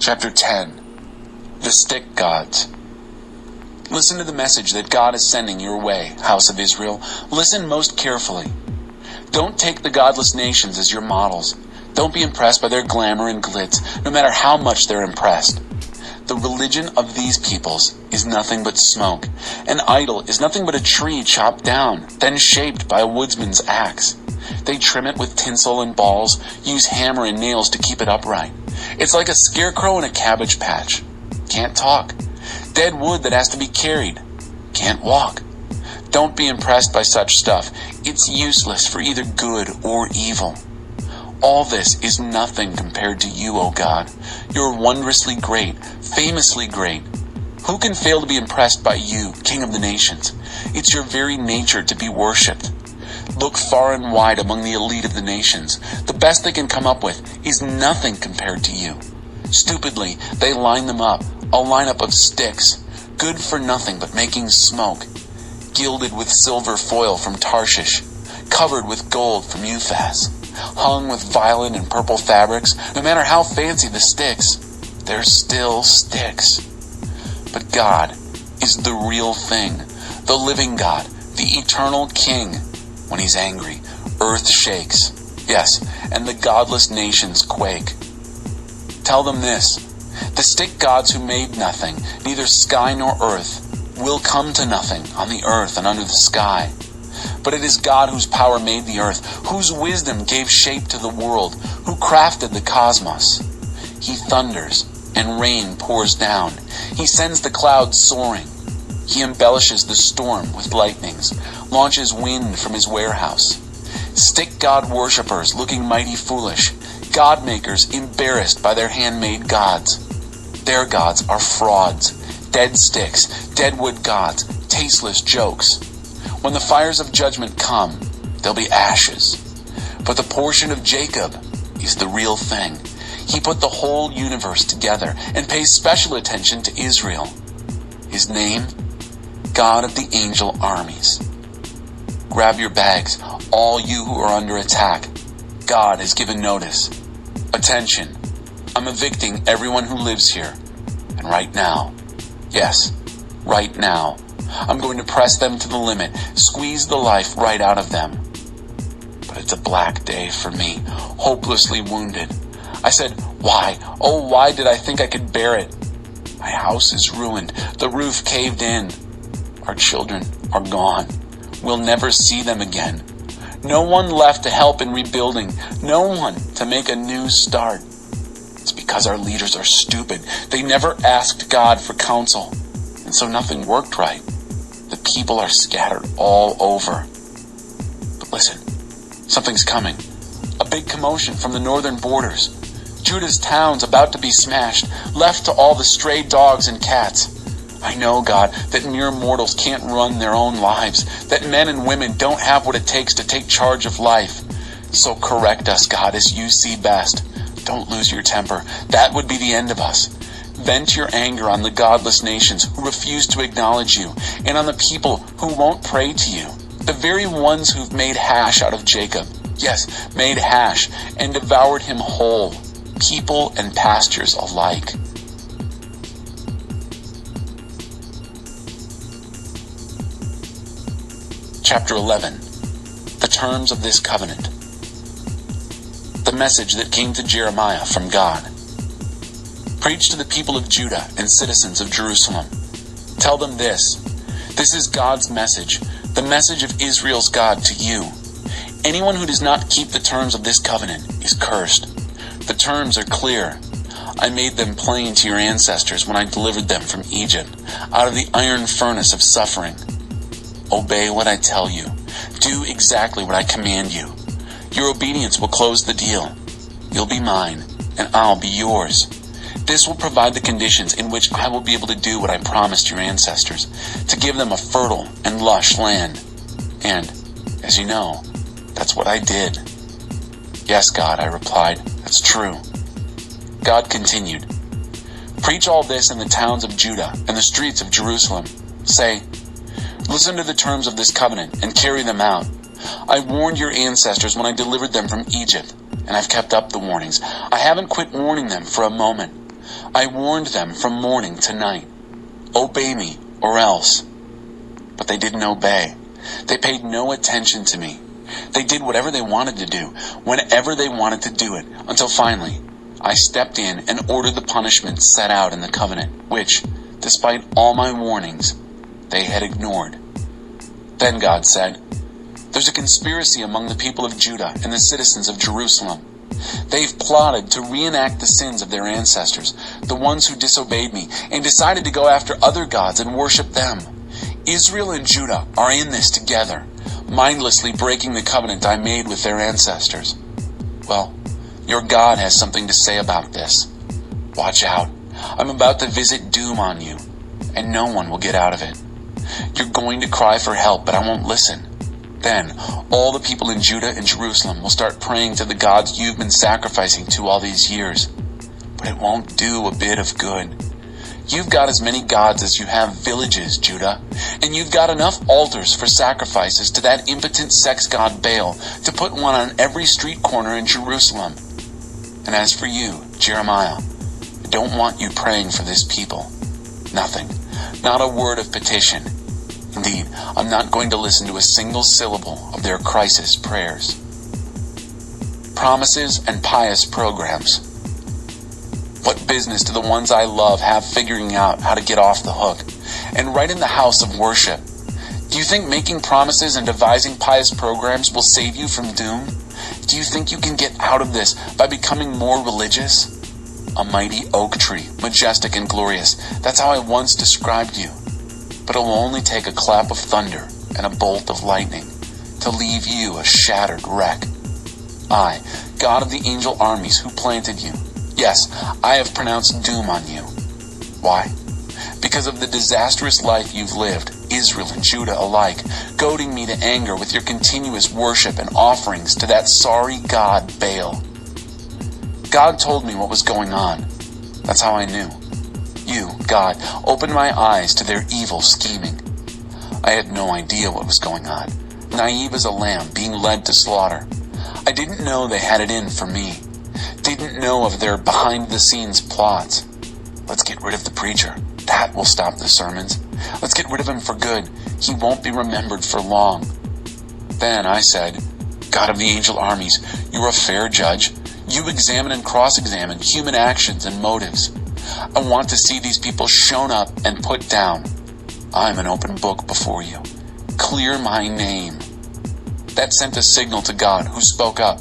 Chapter 10. The Stick Gods. Listen to the message that God is sending your way, House of Israel. Listen most carefully. Don't take the godless nations as your models. Don't be impressed by their glamour and glitz, no matter how much they're impressed. The religion of these peoples is nothing but smoke. An idol is nothing but a tree chopped down, then shaped by a woodsman's axe. They trim it with tinsel and balls, use hammer and nails to keep it upright. It's like a scarecrow in a cabbage patch. Can't talk. Dead wood that has to be carried. Can't walk. Don't be impressed by such stuff. It's useless for either good or evil. All this is nothing compared to you, O God. You're wondrously great, famously great. Who can fail to be impressed by you, King of the nations? It's your very nature to be worshipped. Look far and wide among the elite of the nations. The best they can come up with is nothing compared to you. Stupidly, they line them up, a lineup of sticks, good for nothing but making smoke, gilded with silver foil from Tarshish, covered with gold from Uphaz, hung with violet and purple fabrics. No matter how fancy the sticks, they're still sticks. But God is the real thing, the living God, the eternal King. When he's angry, earth shakes. Yes, and the godless nations quake. Tell them this: the stick gods who made nothing, neither sky nor earth, will come to nothing on the earth and under the sky. But it is God whose power made the earth, whose wisdom gave shape to the world, who crafted the cosmos. He thunders, and rain pours down. He sends the clouds soaring. He embellishes the storm with lightnings, launches wind from his warehouse. Stick god worshippers looking mighty foolish, god makers embarrassed by their handmade gods. Their gods are frauds, dead sticks, deadwood gods, tasteless jokes. When the fires of judgment come, there'll be ashes. But the portion of Jacob is the real thing. He put the whole universe together and pays special attention to Israel. His name? God of the angel armies. Grab your bags, all you who are under attack. God has given notice. Attention, I'm evicting everyone who lives here. And right now, yes, right now, I'm going to press them to the limit, squeeze the life right out of them. But it's a black day for me, hopelessly wounded. I said, why? Oh, why did I think I could bear it? My house is ruined, the roof caved in. Our children are gone. We'll never see them again. No one left to help in rebuilding. No one to make a new start. It's because our leaders are stupid. They never asked God for counsel. And so nothing worked right. The people are scattered all over. But listen, something's coming. A big commotion from the northern borders. Judah's town's about to be smashed, left to all the stray dogs and cats. I know, God, that mere mortals can't run their own lives, that men and women don't have what it takes to take charge of life. So correct us, God, as you see best. Don't lose your temper. That would be the end of us. Vent your anger on the godless nations who refuse to acknowledge you, and on the people who won't pray to you. The very ones who've made hash out of Jacob. Yes, made hash, and devoured him whole. People and pastures alike. Chapter 11. The terms of this covenant. The message that came to Jeremiah from God. Preach to the people of Judah and citizens of Jerusalem. Tell them this. This is God's message, the message of Israel's God to you. Anyone who does not keep the terms of this covenant is cursed. The terms are clear. I made them plain to your ancestors when I delivered them from Egypt, out of the iron furnace of suffering. Obey what I tell you. Do exactly what I command you. Your obedience will close the deal. You'll be mine, and I'll be yours. This will provide the conditions in which I will be able to do what I promised your ancestors, to give them a fertile and lush land. And, as you know, that's what I did. Yes, God, I replied, that's true. God continued, preach all this in the towns of Judah and the streets of Jerusalem. Say, listen to the terms of this covenant and carry them out. I warned your ancestors when I delivered them from Egypt, and I've kept up the warnings. I haven't quit warning them for a moment. I warned them from morning to night. Obey me, or else. But they didn't obey. They paid no attention to me. They did whatever they wanted to do, whenever they wanted to do it, until finally, I stepped in and ordered the punishment set out in the covenant, which, despite all my warnings, they had ignored. Then God said, "There's a conspiracy among the people of Judah and the citizens of Jerusalem. They've plotted to reenact the sins of their ancestors, the ones who disobeyed me, and decided to go after other gods and worship them. Israel and Judah are in this together, mindlessly breaking the covenant I made with their ancestors. Well, your God has something to say about this. Watch out. I'm about to visit doom on you, and no one will get out of it. You're going to cry for help, but I won't listen. Then, all the people in Judah and Jerusalem will start praying to the gods you've been sacrificing to all these years. But it won't do a bit of good. You've got as many gods as you have villages, Judah, and you've got enough altars for sacrifices to that impotent sex god Baal to put one on every street corner in Jerusalem. And as for you, Jeremiah, I don't want you praying for this people. Nothing. Not a word of petition. Indeed, I'm not going to listen to a single syllable of their crisis prayers. Promises and pious programs. What business do the ones I love have figuring out how to get off the hook? And right in the house of worship. Do you think making promises and devising pious programs will save you from doom? Do you think you can get out of this by becoming more religious? A mighty oak tree, majestic and glorious. That's how I once described you. But it will only take a clap of thunder and a bolt of lightning to leave you a shattered wreck. I, God of the angel armies who planted you, yes, I have pronounced doom on you. Why? Because of the disastrous life you've lived, Israel and Judah alike, goading me to anger with your continuous worship and offerings to that sorry god Baal. God told me what was going on. That's how I knew. You, God, opened my eyes to their evil scheming. I had no idea what was going on, naive as a lamb being led to slaughter. I didn't know they had it in for me. Didn't know of their behind-the-scenes plots. Let's get rid of the preacher. That will stop the sermons. Let's get rid of him for good. He won't be remembered for long. Then I said, God of the angel armies, you're a fair judge. You examine and cross-examine human actions and motives. I want to see these people shown up and put down. I'm an open book before you. Clear my name. That sent a signal to God, who spoke up.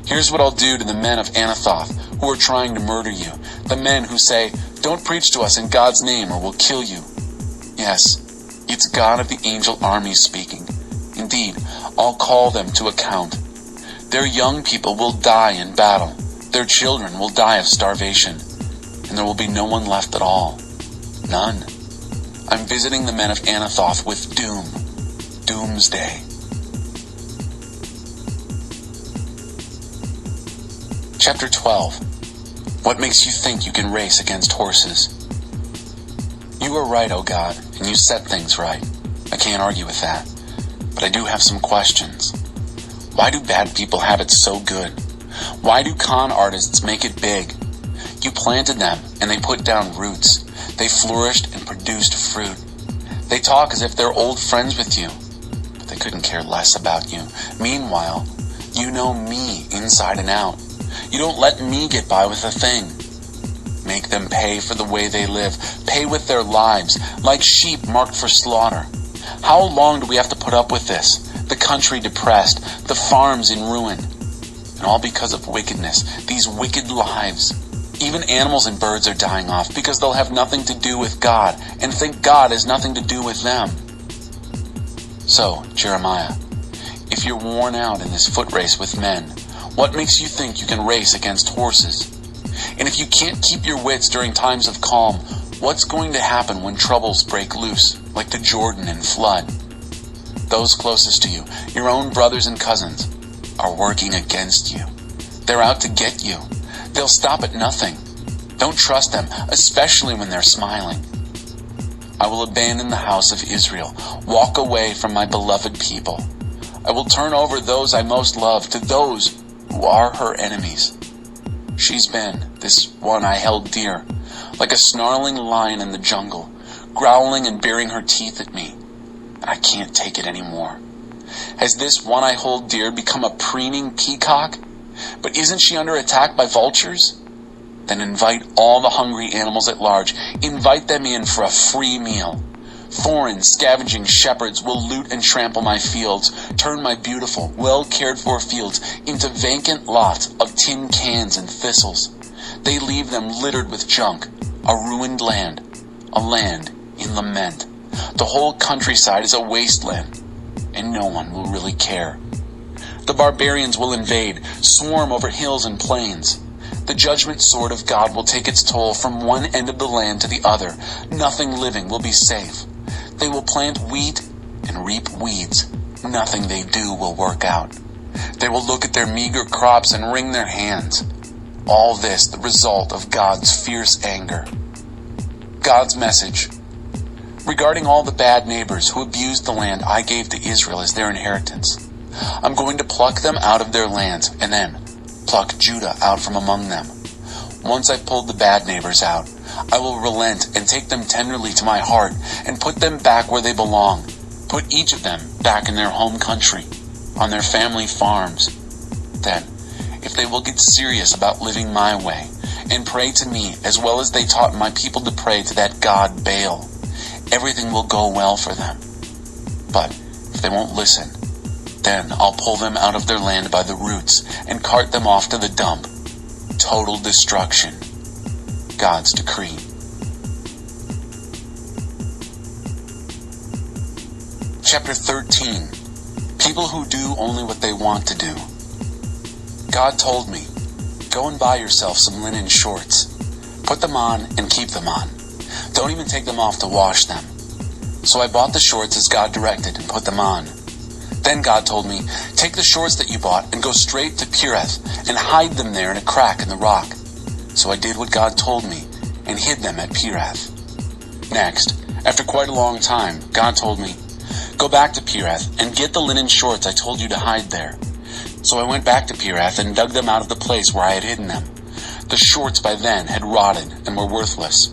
Here's what I'll do to the men of Anathoth who are trying to murder you. The men who say, don't preach to us in God's name or we'll kill you. Yes, it's God of the angel armies speaking. Indeed, I'll call them to account. Their young people will die in battle. Their children will die of starvation. And there will be no one left at all. None. I'm visiting the men of Anathoth with doom. Doomsday. Chapter 12. What makes you think you can race against horses? You are right, O God, and you set things right. I can't argue with that. But I do have some questions. Why do bad people have it so good? Why do con artists make it big? You planted them, and they put down roots. They flourished and produced fruit. They talk as if they're old friends with you, but they couldn't care less about you. Meanwhile, you know me inside and out. You don't let me get by with a thing. Make them pay for the way they live, pay with their lives, like sheep marked for slaughter. How long do we have to put up with this? The country depressed, the farms in ruin. And all because of wickedness, these wicked lives. Even animals and birds are dying off because they'll have nothing to do with God and think God has nothing to do with them. So, Jeremiah, if you're worn out in this foot race with men, what makes you think you can race against horses? And if you can't keep your wits during times of calm, what's going to happen when troubles break loose, like the Jordan and flood? Those closest to you, your own brothers and cousins, are working against you. They're out to get you. They'll stop at nothing. Don't trust them, especially when they're smiling. I will abandon the house of Israel, walk away from my beloved people. I will turn over those I most love to those who are her enemies. She's been, this one I held dear, like a snarling lion in the jungle, growling and baring her teeth at me. I can't take it anymore. Has this one I hold dear become a preening peacock? But isn't she under attack by vultures? Then invite all the hungry animals at large. Invite them in for a free meal. Foreign, scavenging shepherds will loot and trample my fields, turn my beautiful, well-cared-for fields into vacant lots of tin cans and thistles. They leave them littered with junk, a ruined land, a land in lament. The whole countryside is a wasteland, and no one will really care. The barbarians will invade, swarm over hills and plains. The judgment sword of God will take its toll from one end of the land to the other. Nothing living will be safe. They will plant wheat and reap weeds. Nothing they do will work out. They will look at their meager crops and wring their hands. All this the result of God's fierce anger. God's message. Regarding all the bad neighbors who abused the land I gave to Israel as their inheritance, I'm going to pluck them out of their lands and then pluck Judah out from among them. Once I've pulled the bad neighbors out, I will relent and take them tenderly to my heart and put them back where they belong. Put each of them back in their home country, on their family farms. Then, if they will get serious about living my way and pray to me as well as they taught my people to pray to that God Baal, everything will go well for them. But if they won't listen, then I'll pull them out of their land by the roots and cart them off to the dump. Total destruction. God's decree. Chapter 13. People who do only what they want to do. God told me, go and buy yourself some linen shorts. Put them on and keep them on. Don't even take them off to wash them. So I bought the shorts as God directed and put them on. Then God told me, take the shorts that you bought and go straight to Pireth and hide them there in a crack in the rock. So I did what God told me and hid them at Pireth. Next, after quite a long time, God told me, go back to Pireth and get the linen shorts I told you to hide there. So I went back to Pireth and dug them out of the place where I had hidden them. The shorts by then had rotted and were worthless.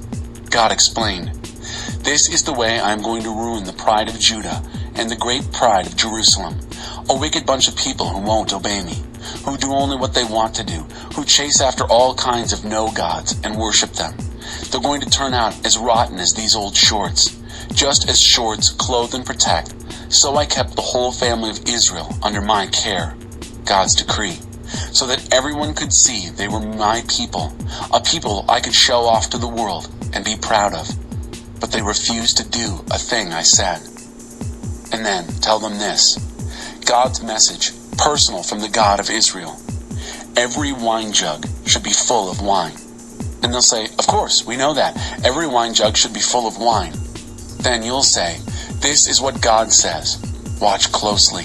God explained, this is the way I am going to ruin the pride of Judah and the great pride of Jerusalem, a wicked bunch of people who won't obey me, who do only what they want to do, who chase after all kinds of no-gods and worship them. They're going to turn out as rotten as these old shorts. Just as shorts clothe and protect, so I kept the whole family of Israel under my care, God's decree, so that everyone could see they were my people, a people I could show off to the world and be proud of. But they refused to do a thing I said. And then tell them this, God's message, personal from the God of Israel. Every wine jug should be full of wine. And they'll say, of course, we know that. Every wine jug should be full of wine. Then you'll say, this is what God says. Watch closely.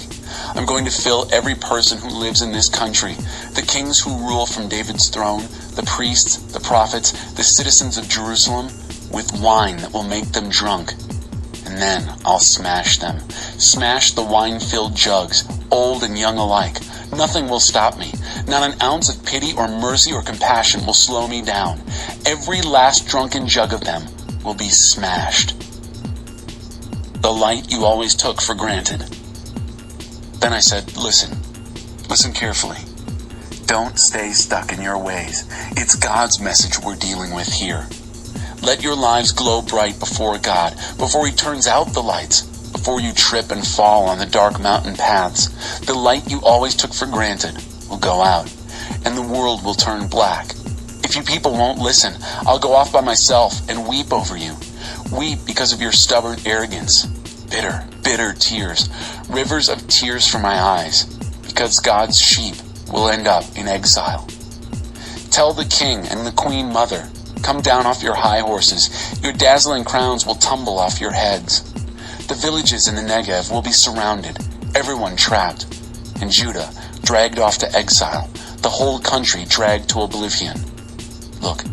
I'm going to fill every person who lives in this country, the kings who rule from David's throne, the priests, the prophets, the citizens of Jerusalem, with wine that will make them drunk. And then I'll smash them. Smash the wine-filled jugs, old and young alike. Nothing will stop me. Not an ounce of pity or mercy or compassion will slow me down. Every last drunken jug of them will be smashed. The light you always took for granted. Then I said, listen carefully. Don't stay stuck in your ways. It's God's message we're dealing with here. Let your lives glow bright before God, before He turns out the lights, before you trip and fall on the dark mountain paths. The light you always took for granted will go out, and the world will turn black. If you people won't listen, I'll go off by myself and weep over you. Weep because of your stubborn arrogance. Bitter, bitter tears, rivers of tears from my eyes, because God's sheep will end up in exile. Tell the king and the queen mother, come down off your high horses. Your dazzling crowns will tumble off your heads. The villages in the Negev will be surrounded, everyone trapped, and Judah dragged off to exile, the whole country dragged to oblivion. Look,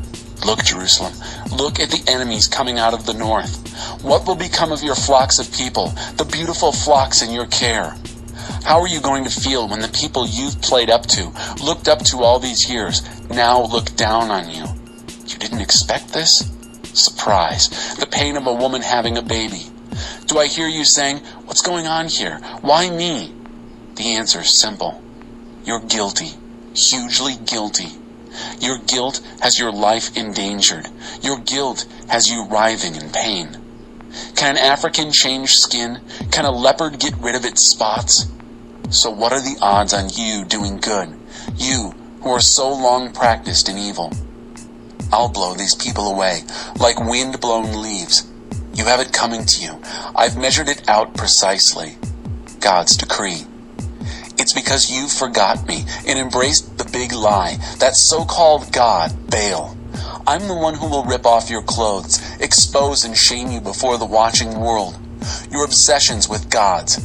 Jerusalem. Look at the enemies coming out of the north. What will become of your flocks of people, the beautiful flocks in your care? How are you going to feel when the people you've played up to, looked up to all these years, now look down on you. You didn't expect this? Surprise. The pain of a woman having a baby. Do I hear you saying, what's going on here? Why me? The answer is simple. You're guilty. Hugely guilty. Your guilt has your life endangered. Your guilt has you writhing in pain. Can an African change skin? Can a leopard get rid of its spots? So what are the odds on you doing good? You, who are so long practiced in evil. I'll blow these people away, like wind-blown leaves. You have it coming to you. I've measured it out precisely. God's decree. It's because you forgot me and embraced the big lie, that so-called God, Baal. I'm the one who will rip off your clothes, expose and shame you before the watching world. Your obsessions with gods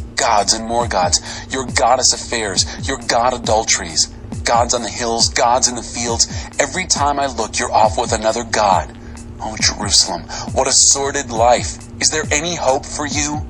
and more gods, your goddess affairs, your god adulteries, gods on the hills, gods in the fields. Every time I look, you're off with another god. Oh, Jerusalem, what a sordid life. Is there any hope for you?